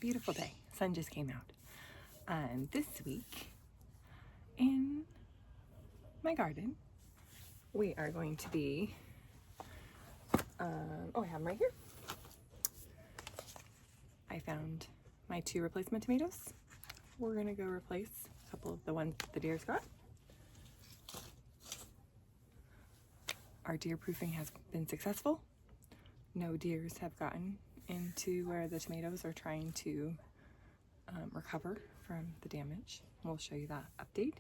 beautiful day. Sun just came out. This week in my garden, we are going to be, I have them right here. I found my 2 replacement tomatoes. We're gonna go replace a couple of the ones that the deers got. Our deer proofing has been successful. No deers have gotten into where the tomatoes are trying to recover from the damage. We'll show you that update.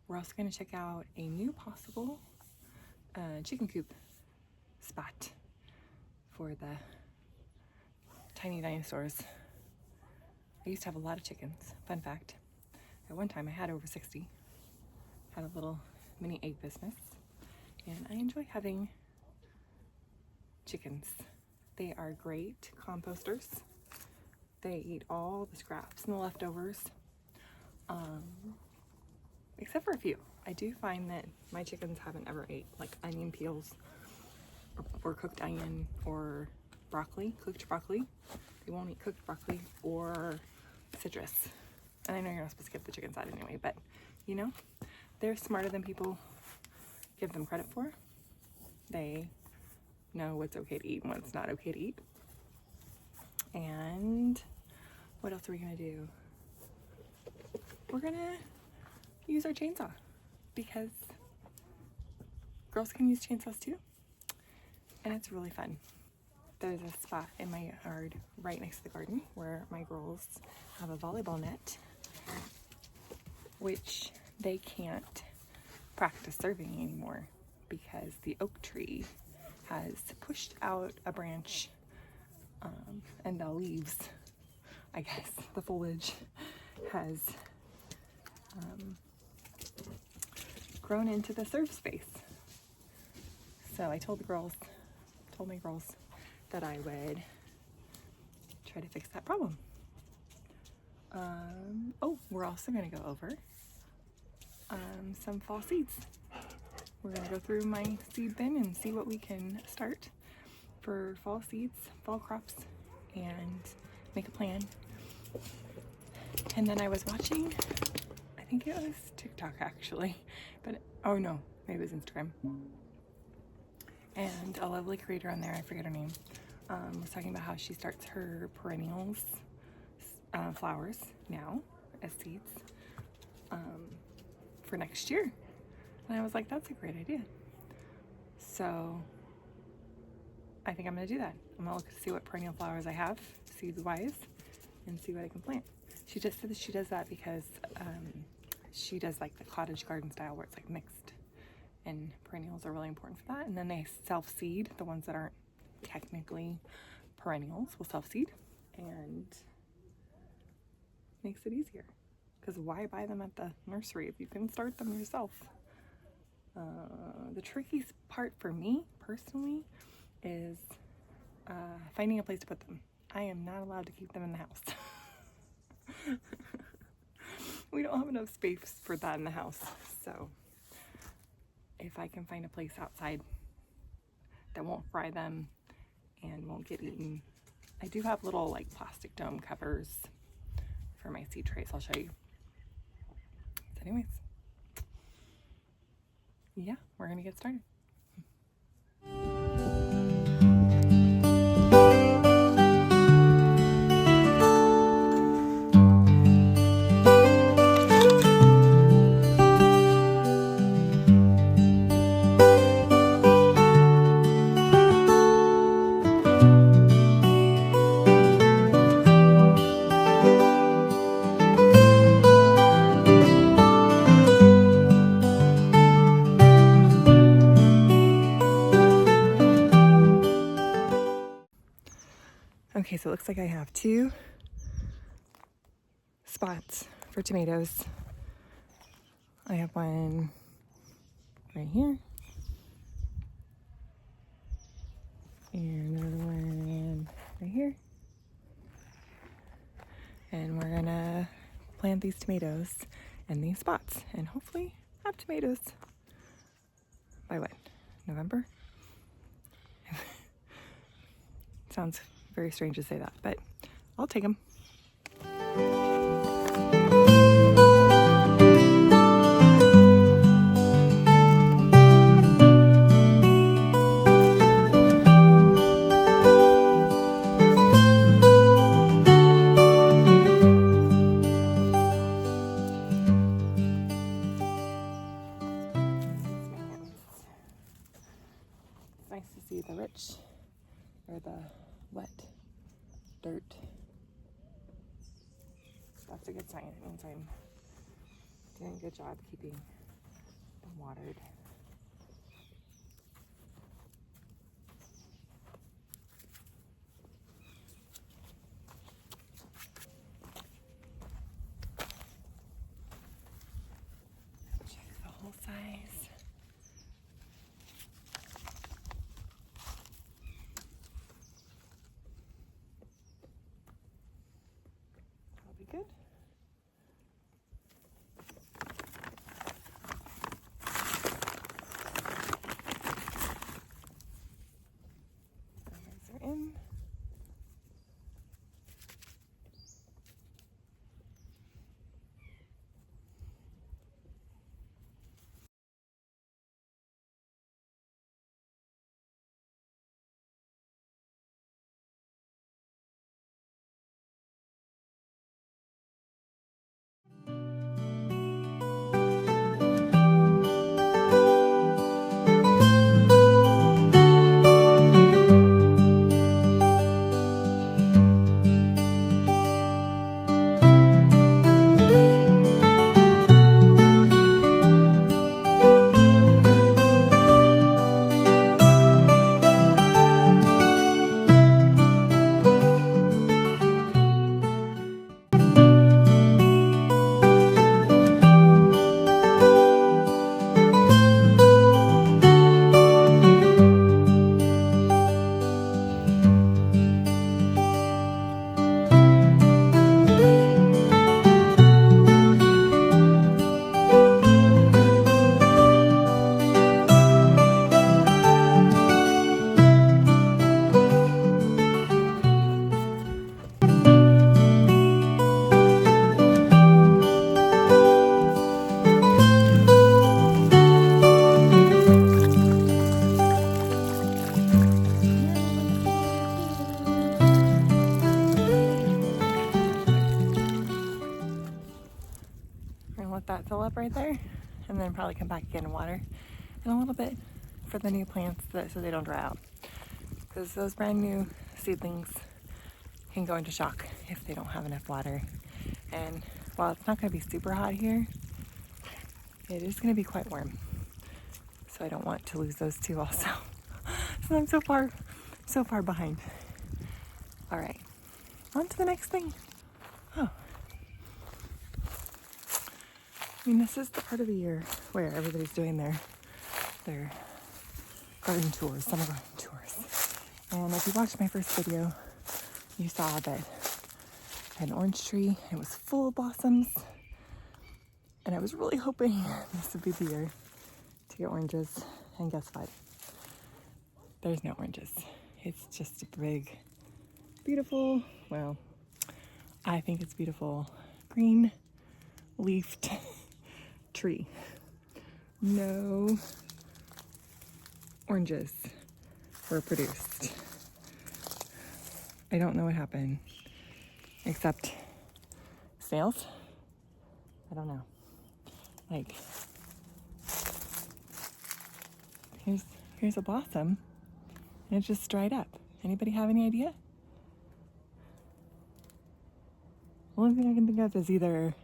We're also going to check out a new possible chicken coop spot for the tiny dinosaurs. I used to have a lot of chickens. Fun fact, at one time I had over 60. Had a little mini egg business, and I enjoy having chickens. They are great composters. They eat all the scraps and the leftovers, except for a few. I do find that my chickens haven't ever ate like onion peels or cooked onion or broccoli, cooked broccoli. They won't eat cooked broccoli or citrus. And I know you're not supposed to give the chickens that anyway, but you know, they're smarter than people give them credit for. They know what's okay to eat and what's not okay to eat. And what else are we gonna do? We're gonna use our chainsaw because girls can use chainsaws too, and it's really fun. There's a spot in my yard right next to the garden where my girls have a volleyball net, which they can't practice serving anymore because the oak tree has pushed out a branch, and the leaves, I guess, the foliage has grown into the serve space. So I told my girls that I would try to fix that problem. We're also gonna go over some fall seeds. We're gonna go through my seed bin and see what we can start for fall seeds, fall crops, and make a plan. And then I was watching, I think it was TikTok actually, but oh no, maybe it was Instagram. And a lovely creator on there, I forget her name, was talking about how she starts her perennials, flowers now as seeds for next year. And I was like, that's a great idea. So I think I'm gonna do that. I'm gonna look to see what perennial flowers I have, seeds-wise, and see what I can plant. She just said that she does that because she does like the cottage garden style where it's like mixed, and perennials are really important for that. And then they self-seed, the ones that aren't technically perennials will self-seed, and makes it easier. Because why buy them at the nursery if you can start them yourself? The trickiest part for me personally is finding a place to put them. I am not allowed to keep them in the house. We don't have enough space for that in the house. So if I can find a place outside that won't fry them and won't get eaten. I do have little like plastic dome covers for my seed trays. I'll show you. So anyways, yeah, we're gonna get started. Okay, so it looks like I have 2 spots for tomatoes. I have one right here, and another one right here. And we're gonna plant these tomatoes in these spots and hopefully have tomatoes by what? November? Sounds very strange to say that, but I'll take them. It's nice to see the rich or the wet dirt. That's a good sign. It means I'm doing a good job keeping them watered. Check the whole size. That'll be good. Those are in. Let that fill up right there, and then probably come back again and water, and a little bit for the new plants so they don't dry out, because those brand new seedlings can go into shock if they don't have enough water. And while it's not going to be super hot here, it is going to be quite warm, so I don't want to lose those two also. So I'm so far behind. All right, on to the next thing. Oh, I mean, this is the part of the year where everybody's doing their garden tours, summer garden tours. And if you watched my first video, you saw that I had an orange tree. It was full of blossoms. And I was really hoping this would be the year to get oranges. And guess what? There's no oranges. It's just a big, beautiful, well, I think it's beautiful, green leafed tree. No oranges were produced. I don't know what happened, except snails. I don't know. Like, here's a blossom, and it just dried up. Anybody have any idea? The only thing I can think of is either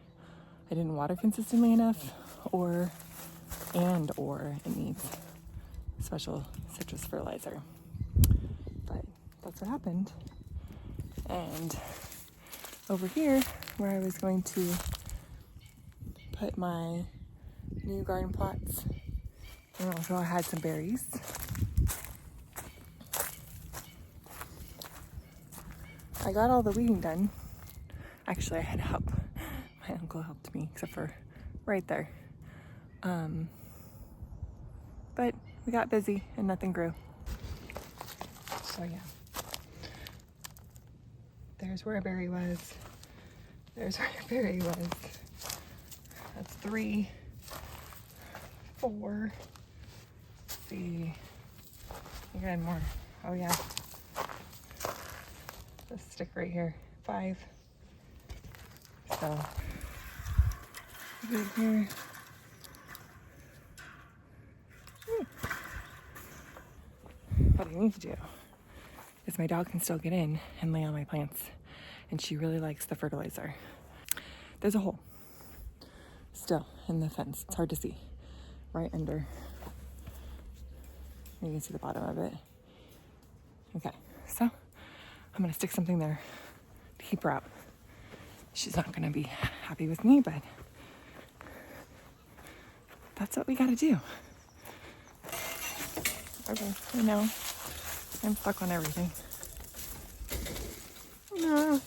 I didn't water consistently enough, or it needs special citrus fertilizer. But that's what happened. And over here, where I was going to put my new garden plots, and also I had some berries. I got all the weeding done. Actually, I had help. My uncle helped me, except for right there. But we got busy and nothing grew. So yeah. There's where Barry was. There's where Barry was. That's 3, 4. Let's see. You got more. Oh yeah. This stick right here. 5. So good here. What I need to do is my dog can still get in and lay on my plants, and she really likes the fertilizer. There's a hole still in the fence. It's hard to see. Right under. You can see the bottom of it. Okay, so I'm gonna stick something there to keep her out. She's not gonna be happy with me, but that's what we gotta do. Okay, I know. I'm stuck on everything. No.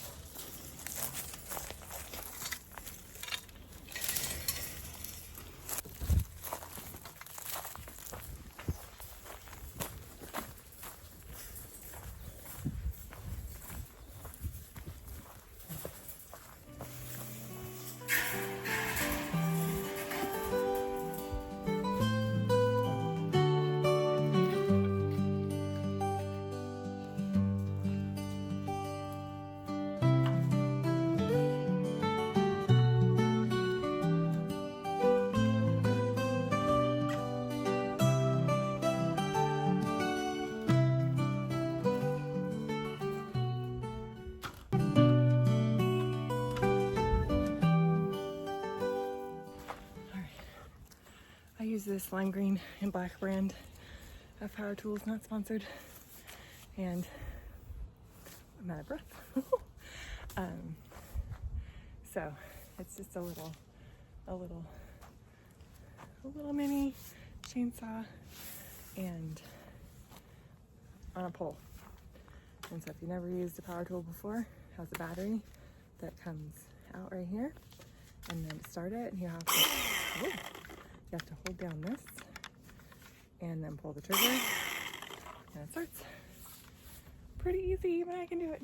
I use this lime green and black brand of power tools, not sponsored, and I'm out of breath. So it's just a little mini chainsaw and on a pole. And so if you never used a power tool before, it has a battery that comes out right here, and then to start it, you have to hold down this and then pull the trigger, and it starts. Pretty easy, even I can do it.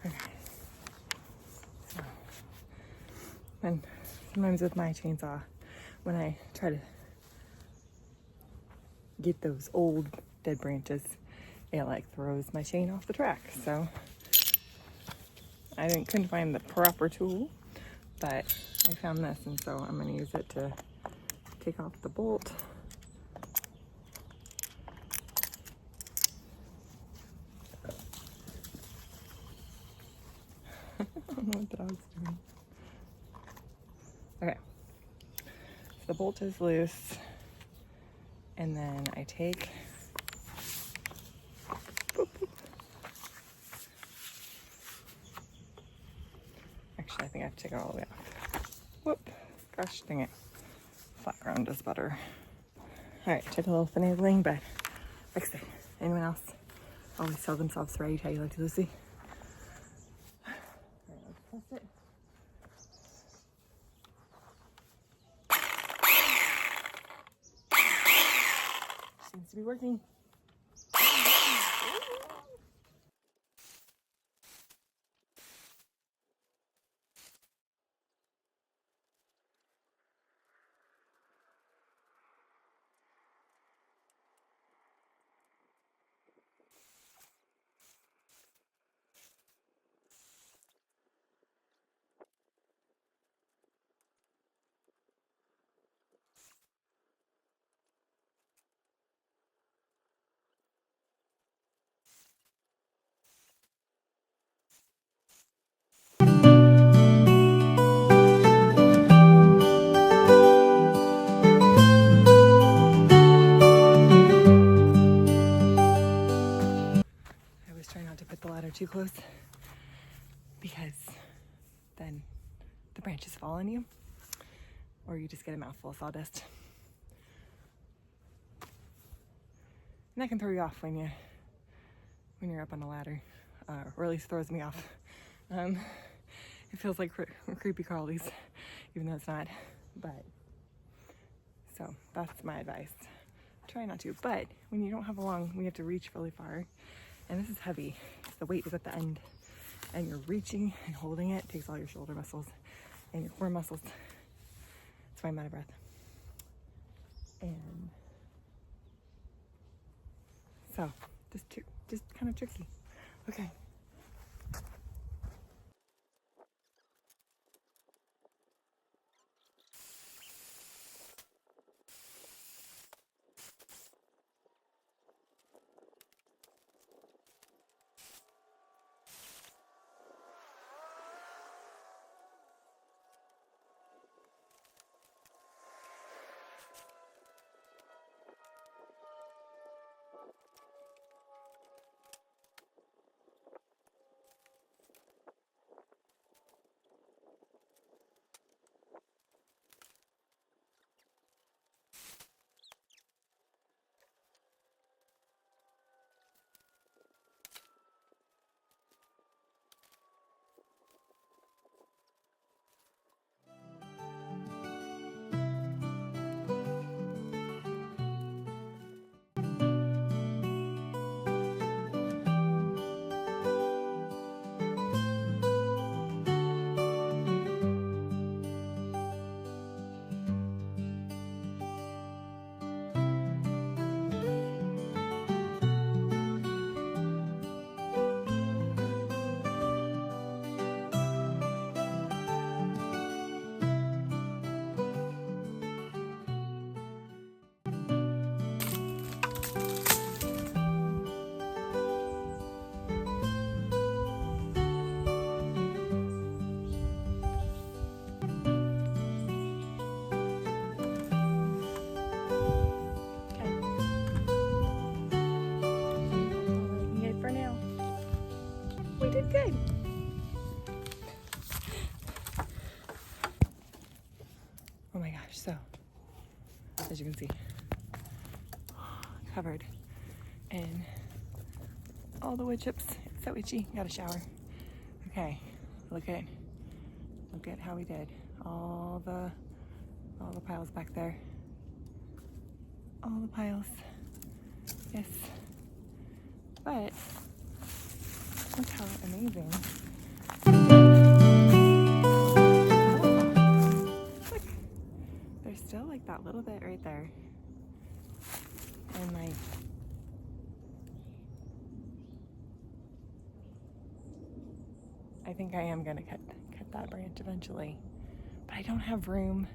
Okay. And sometimes with my chainsaw, when I try to get those old dead branches, it like throws my chain off the track. So I couldn't find the proper tool, but I found this, and so I'm going to use it to take off the bolt. I don't know what the dog's doing. Okay, so the bolt is loose, and then I take, boop, boop. Actually, I think I have to take it all the way off. Whoop, gosh dang it, flat ground is better. All right, took a little finagling, but like I say, anyone else always tell themselves right how you like to Lucy. All right, let's test it. Seems to be working. too close, because then the branches fall on you, or you just get a mouthful of sawdust. And that can throw you off when you're up on a ladder, or at least throws me off. It feels like creepy crawlies, even though it's not. But so that's my advice. Try not to. But when you don't have we have to reach really far, and this is heavy. The weight is at the end, and you're reaching and holding it. It takes all your shoulder muscles and your core muscles. That's why I'm out of breath. And so just kind of tricky. Okay. We did good. Oh my gosh, so as you can see, covered in all the wood chips. It's so itchy. Got a shower. Okay, look at how we did. All the piles back there. All the piles. Yes. But look how amazing. Look, there's still like that little bit right there. And like, I think I am gonna cut that branch eventually, but I don't have room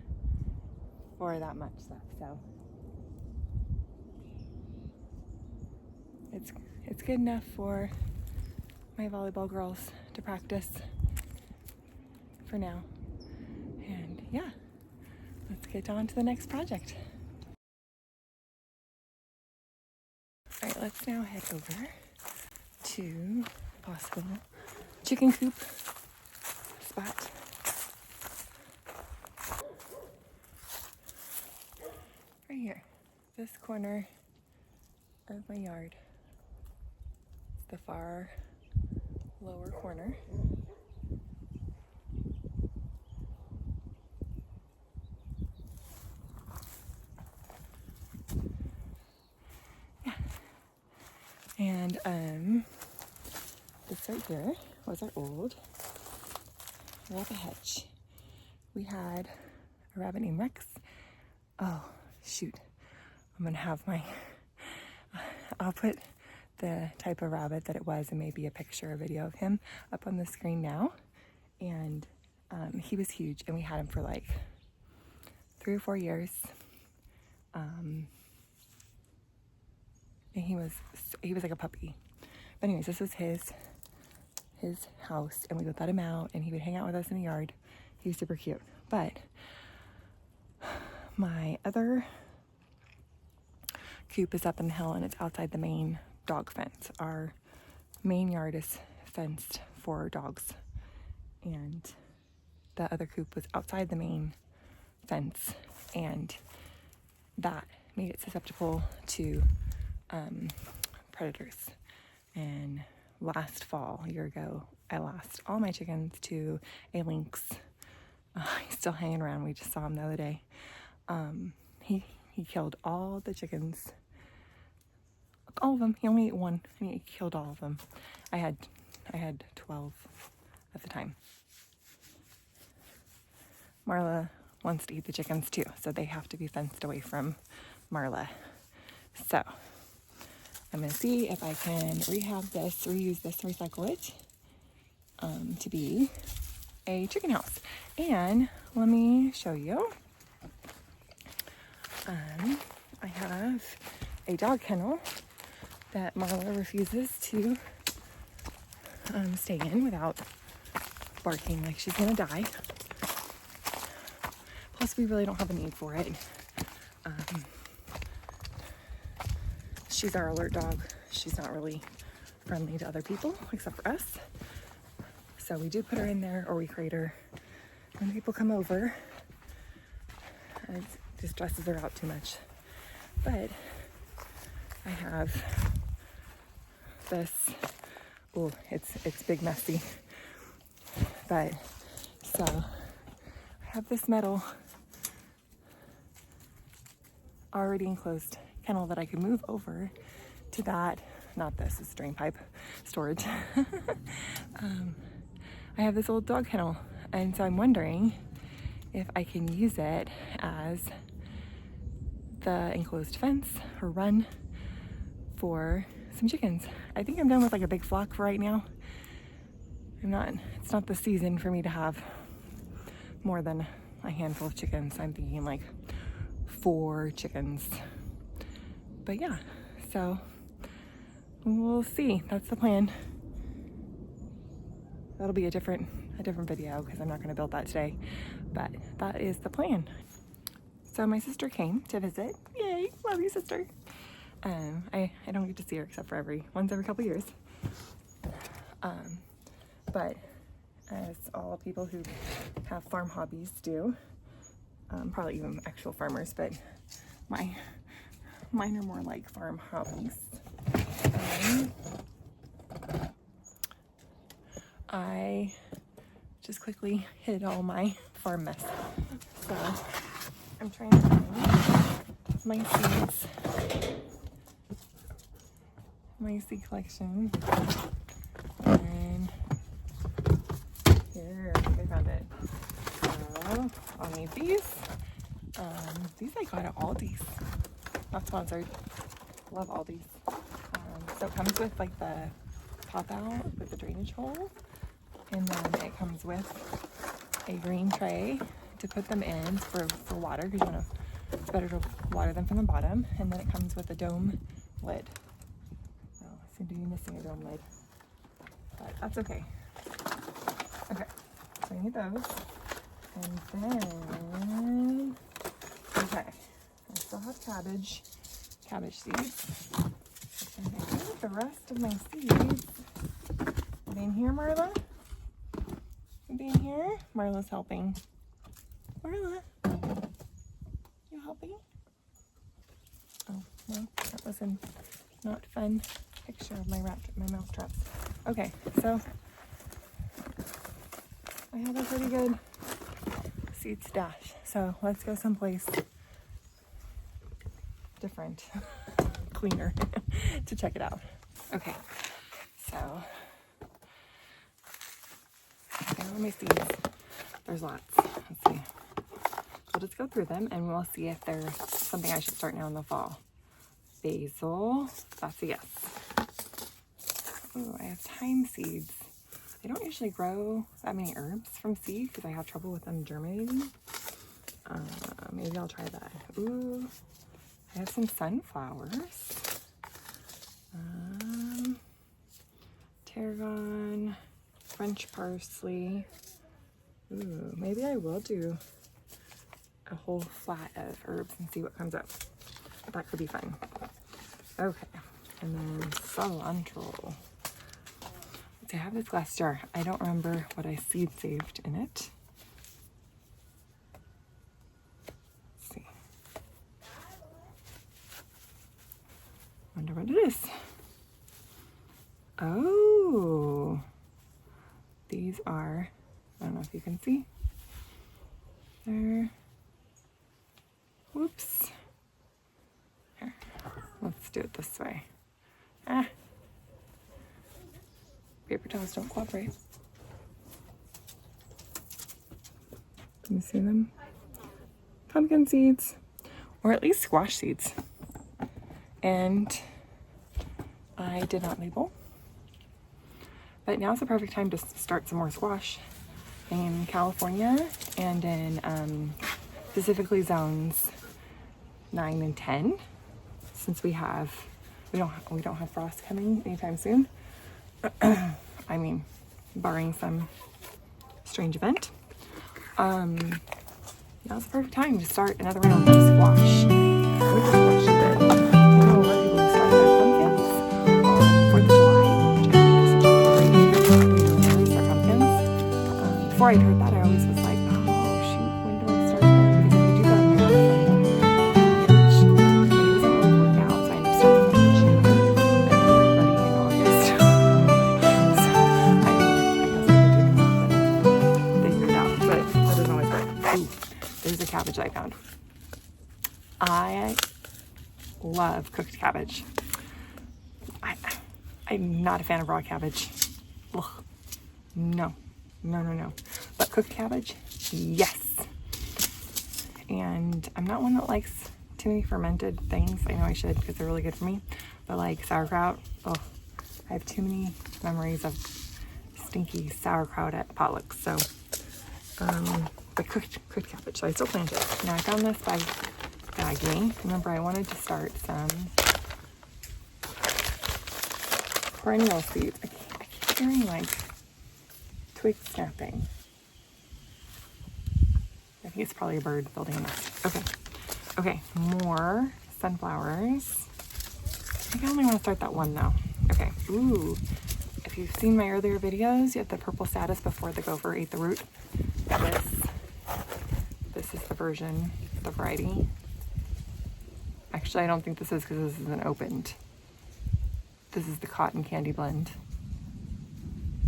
for that much stuff, so it's good enough for my volleyball girls to practice for now. And yeah, let's get on to the next project. All right, let's now head over to possible chicken coop spot. Right here, this corner of my yard. It's the far lower corner. Yeah. And this right here was our old rabbit hutch. We had a rabbit named Rex. Oh, shoot. I'm gonna have I'll put the type of rabbit that it was and maybe a picture or video of him up on the screen now. And he was huge, and we had him for like 3 or 4 years. And he was like a puppy. But anyways, this was his house, and we would let him out, and he would hang out with us in the yard. He was super cute. But my other coop is up in the hill, and it's outside the main dog fence. Our main yard is fenced for dogs, and the other coop was outside the main fence, and that made it susceptible to predators. And last fall, a year ago, I lost all my chickens to a lynx. He's still hanging around. We just saw him the other day. He killed all the chickens. All of them. He only ate one, and he killed all of them. I had 12 at the time. Marla wants to eat the chickens too, so they have to be fenced away from Marla. So I'm going to see if I can reuse this, recycle it to be a chicken house. And let me show you. I have a dog kennel that Marla refuses to stay in without barking like she's gonna die. Plus, we really don't have a need for it. She's our alert dog. She's not really friendly to other people except for us. So we do put her in there, or we crate her when people come over. It just stresses her out too much. But I have this, oh, it's big messy. But so I have this metal already enclosed kennel that I could move over to that, not this, it's drain pipe storage. I have this old dog kennel, and so I'm wondering if I can use it as the enclosed fence or run for some chickens. I think I'm done with like a big flock for right now. It's not the season for me to have more than a handful of chickens. I'm thinking like 4 chickens. But yeah, so we'll see. That's the plan. That'll be a different video because I'm not going to build that today, but that is the plan. So my sister came to visit. Yay, love you, sister. I don't get to see her except for once every couple years. But as all people who have farm hobbies do, probably even actual farmers, but mine are more like farm hobbies. I just quickly hid all my farm mess. So I'm trying to find my seeds, my seed collection, and here, I found it. So I'll need these. These I got at Aldi's. Not sponsored. Love Aldi's. So it comes with like the pop out with the drainage hole, and then it comes with a green tray to put them in for water, because it's better to water them from the bottom. And then it comes with a dome lid. So I seem to be missing a dome lid, but that's okay. Okay, so I need those. And then, okay, I still have cabbage seeds. And I think the rest of my seeds, are they in here, Marla? Are they in here? Marla's helping. Marla, you helping? Oh, no, that was a not fun picture of my mouse traps. Okay, so I have a pretty good seed stash. So let's go someplace different, cleaner, to check it out. Okay, so there are my seeds. There's lots. Let's see. We'll just go through them and we'll see if there's something I should start now in the fall. Basil, that's a yes. Oh, I have thyme seeds. I don't usually grow that many herbs from seed because I have trouble with them germinating. Maybe I'll try that. Ooh, I have some sunflowers. Tarragon, French parsley. Ooh, maybe I will do a whole flat of herbs and see what comes up. That could be fun. Okay, and then cilantro. I have this glass jar. I don't remember what I seed saved in it. Let's see. Wonder what it is. Oh, these are, I don't know if you can see. There. Whoops. Here, let's do it this way. Ah. Paper towels don't cooperate. Can you see them? Pumpkin seeds, or at least squash seeds. And I did not label. But now's the perfect time to start some more squash. In California and in specifically zones 9 and 10, since we don't have frost coming anytime soon. I mean, barring some strange event. Now's the perfect time to start another round of squash. We just squashed a bit. I know a lot of people start their pumpkins on 4th of July, which I think is a great way to really start pumpkins. Before I'd heard that, I always was like, oh shoot, when do I start them? Because if you do that in March, it doesn't really work out, so I end up starting them in June, and then everybody in August. So, I guess I could do the math and figure it out, but that doesn't always work. Ooh, there's a cabbage I found. I love cooked cabbage. I'm not a fan of raw cabbage. Ugh. No. But cooked cabbage, yes. And I'm not one that likes too many fermented things. I know I should because they're really good for me. But like sauerkraut, oh, I have too many memories of stinky sauerkraut at potlucks. So, but cooked cabbage. So I still plant it. Now I found this by bagging. Remember, I wanted to start some perennial seeds. I keep hearing like twig snapping. I think it's probably a bird building a nest. Okay, more sunflowers. I think I only want to start that one though. Okay, ooh. If you've seen my earlier videos, you have the purple status before the gopher ate the root. This is the version, the variety. Actually, I don't think this is because this isn't opened. This is the cotton candy blend.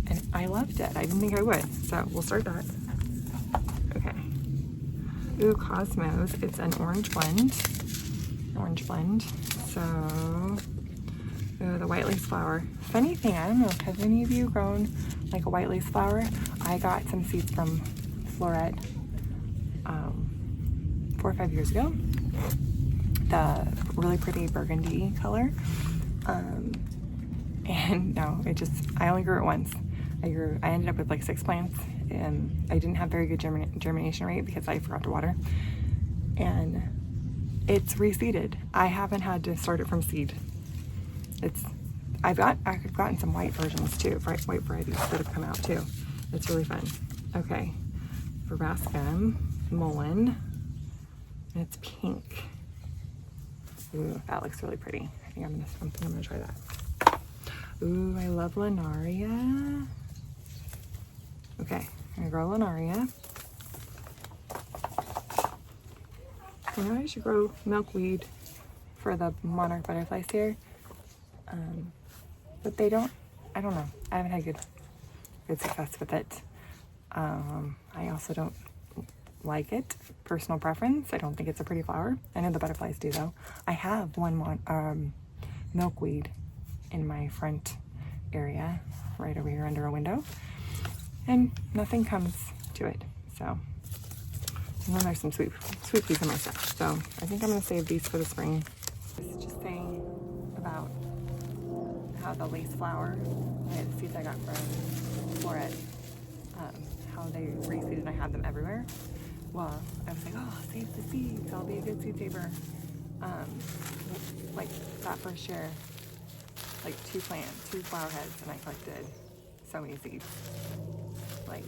And I loved it. I didn't think I would. So we'll start that. Okay. Ooh, Cosmos. It's an orange blend. So, ooh, the white lace flower. Funny thing, I don't know, have any of you grown like a white lace flower? I got some seeds from Floret 4 or 5 years ago. The really pretty burgundy color. And no, I only grew it once. I ended up with like 6 plants, and I didn't have very good germination rate because I forgot to water. And it's reseeded. I haven't had to start it from seed. I've gotten some white versions too, white varieties that have come out too. It's really fun. Okay, Verbascum, mullein, and it's pink. Ooh, that looks really pretty. I think I'm gonna try that. Ooh, I love Linaria. Okay, I'm gonna grow Linaria. I know I should grow milkweed for the monarch butterflies here. But I don't know. I haven't had good success with it. I also don't like it. Personal preference. I don't think it's a pretty flower. I know the butterflies do though. I have one milkweed in my front area, right over here under a window, and nothing comes to it. So, and then there's some sweet peas in my stuff. So I think I'm gonna save these for the spring. Just saying about how the lace flower, the seeds I got from Floret, how they reseeded and I had them everywhere. Well, I was like, oh, save the seeds, I'll be a good seed saver. Like that first year, like 2 flower heads, and I collected so many seeds. Like,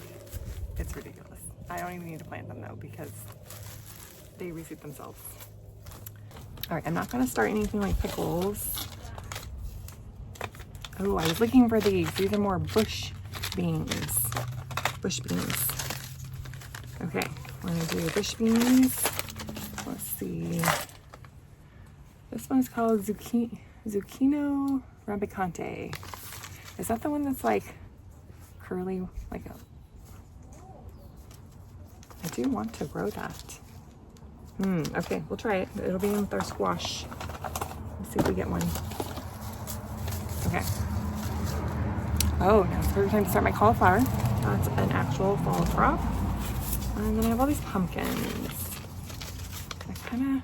it's ridiculous. I don't even need to plant them though because they reseed themselves. All right, I'm not gonna start anything like pickles. Oh, I was looking for these. These are more bush beans. Bush beans. Okay, we're gonna do bush beans. Let's see. This one's called Zucchino Rabicante. Is that the one that's like curly, like a... I do want to grow that. Okay, we'll try it. It'll be in with our squash. Let's see if we get one. Okay. Oh, now it's perfect time to start my cauliflower. That's an actual fall crop. And then I have all these pumpkins. I kind of,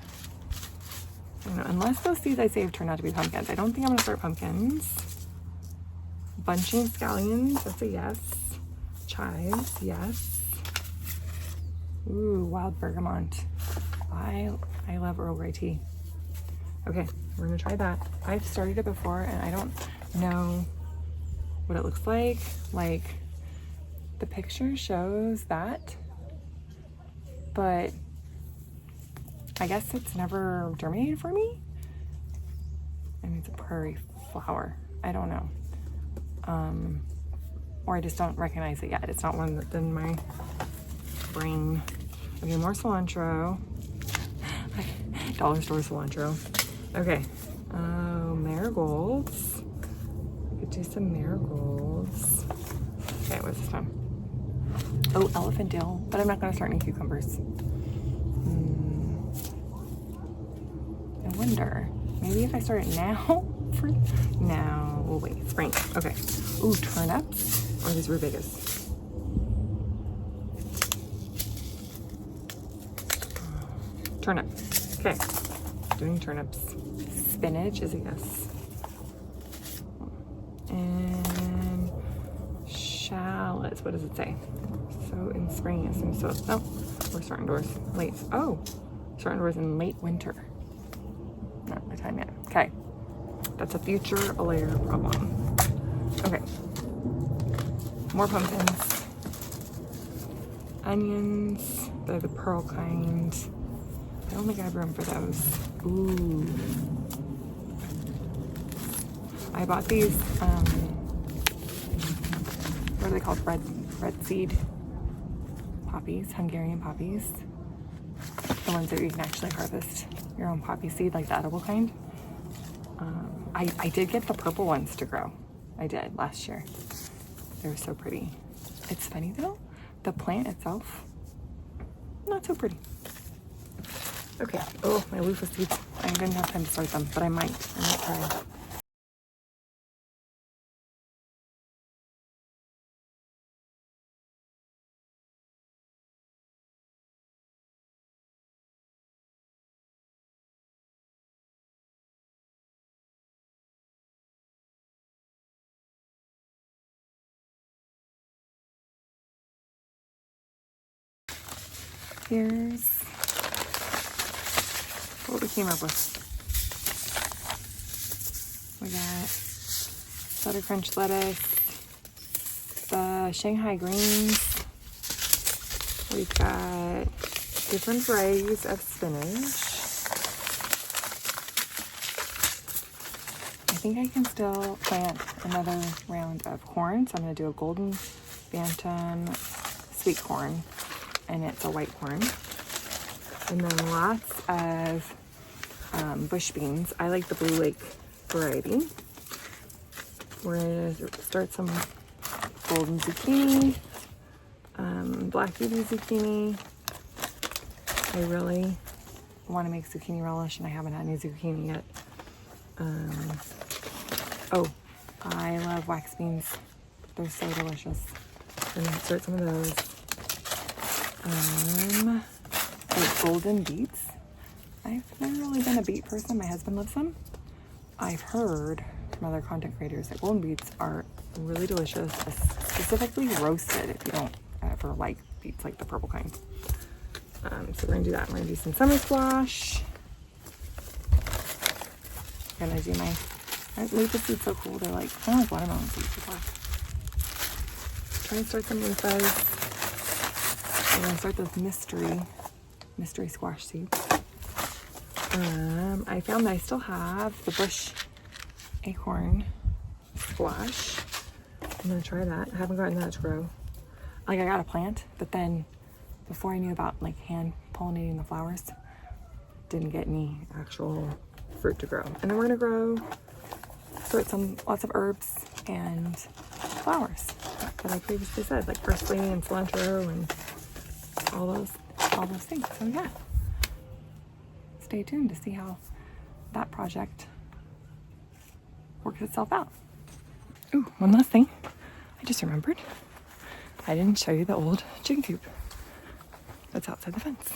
I don't know, unless those seeds I saved turn out to be pumpkins. I don't think I'm going to start pumpkins. Bunching scallions, that's a yes. Chives, yes. Ooh, wild bergamot. I love Earl Grey tea. Okay, we're gonna try that. I've started it before and I don't know what it looks like. Like, the picture shows that, but I guess it's never germinated for me. And it's a prairie flower. I don't know. Or I just don't recognize it yet. It's not one that's in my brain. Okay, more cilantro. Dollar store cilantro. Okay. Oh, marigolds. I could do some marigolds. Okay, what's this one? Oh, elephant dill. But I'm not going to start any cucumbers. I wonder. Maybe if I start it now? No, we'll wait. Spring. Okay. Ooh, turnips. Or these rubigas. Turnip. Okay. Doing turnips. Spinach is a yes. And shallots. What does it say? So in spring, it seems so. Oh, we're starting doors late. Oh, starting doors in late winter. Not my time yet. Okay. That's a future layer problem. Okay. More pumpkins. Onions. They're the pearl kind. I don't think I have room for those. Ooh. I bought these, what are they called? Red seed poppies, Hungarian poppies. The ones that you can actually harvest your own poppy seed, like the edible kind. I did get the purple ones to grow. I did last year. They were so pretty. It's funny though, the plant itself, not so pretty. Okay, oh, my loofah seeds. I didn't have time to start them, but I might try. Here's what we came up with. We got butter crunch lettuce, the Shanghai greens. We've got different varieties of spinach. I think I can still plant another round of corn, so I'm going to do a golden bantam sweet corn, and it's a white corn. And then lots of bush beans. I like the Blue Lake variety. We're going to start some golden zucchini, black beauty zucchini. I really want to make zucchini relish, and I haven't had any zucchini yet. Oh, I love wax beans. They're so delicious. I'm going to start some of those. Like golden beets. I've never really been a beet person. My husband loves them. I've heard from other content creators that golden beets are really delicious, specifically roasted if you don't ever like beets like the purple kind. So we're gonna do that. We're gonna do some summer squash. I'm gonna do my loofah seeds so cool. They're like kind of like watermelon seeds before. Try and start some loofahs. We're gonna start those mystery squash seeds. I found that I still have the bush acorn squash. I'm gonna try that. I haven't gotten that to grow. Like, I got a plant, but then before I knew about like hand pollinating the flowers, didn't get any actual fruit to grow. And then we're gonna grow lots of herbs and flowers that I previously said, like parsley and cilantro and all those things. So yeah, stay tuned to see how that project works itself out. Ooh, one last thing. I just remembered. I didn't show you the old chicken coop that's outside the fence.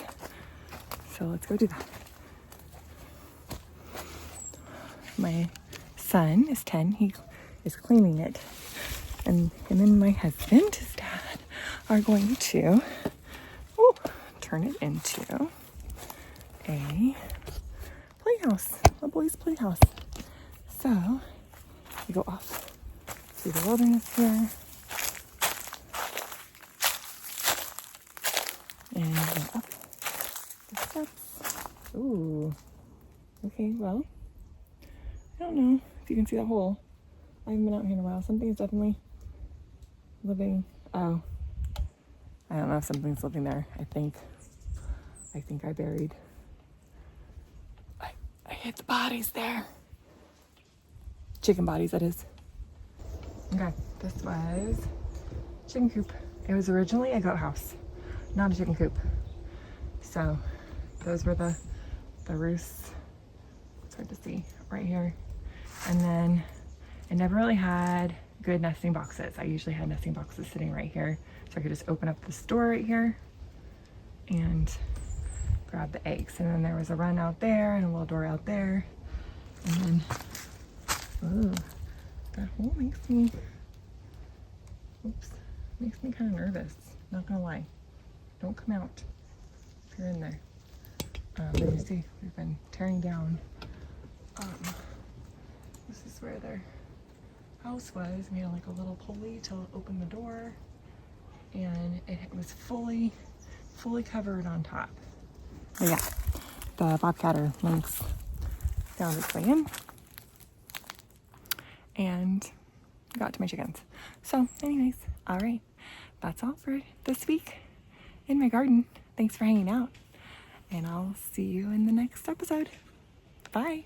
So let's go do that. My son is 10. He is cleaning it. And him and my husband, his dad, are going to turn it into a playhouse, a boys' playhouse. So we go off through the wilderness here. And go up the steps. Ooh. Okay, well, I don't know if you can see that hole. I haven't been out here in a while. Something is definitely living. Oh, I don't know if something's living there. I think I buried. I hit the bodies there. Chicken bodies, that is. Okay, this was chicken coop. It was originally a goat house, not a chicken coop. So those were the roosts. It's hard to see right here. And then it never really had good nesting boxes. I usually had nesting boxes sitting right here, so I could just open up this door right here and grab the eggs. And then there was a run out there and a little door out there. And then, ooh, that hole makes me kind of nervous. Not gonna lie. Don't come out if you're in there. But you see, we've been tearing down. This is where their house was. We had like a little pulley to open the door, and it was fully covered on top. But yeah, the bobcatter lynx found its way in and got to my chickens. So anyways, all right, that's all for this week in my garden. Thanks for hanging out, and I'll see you in the next episode. Bye.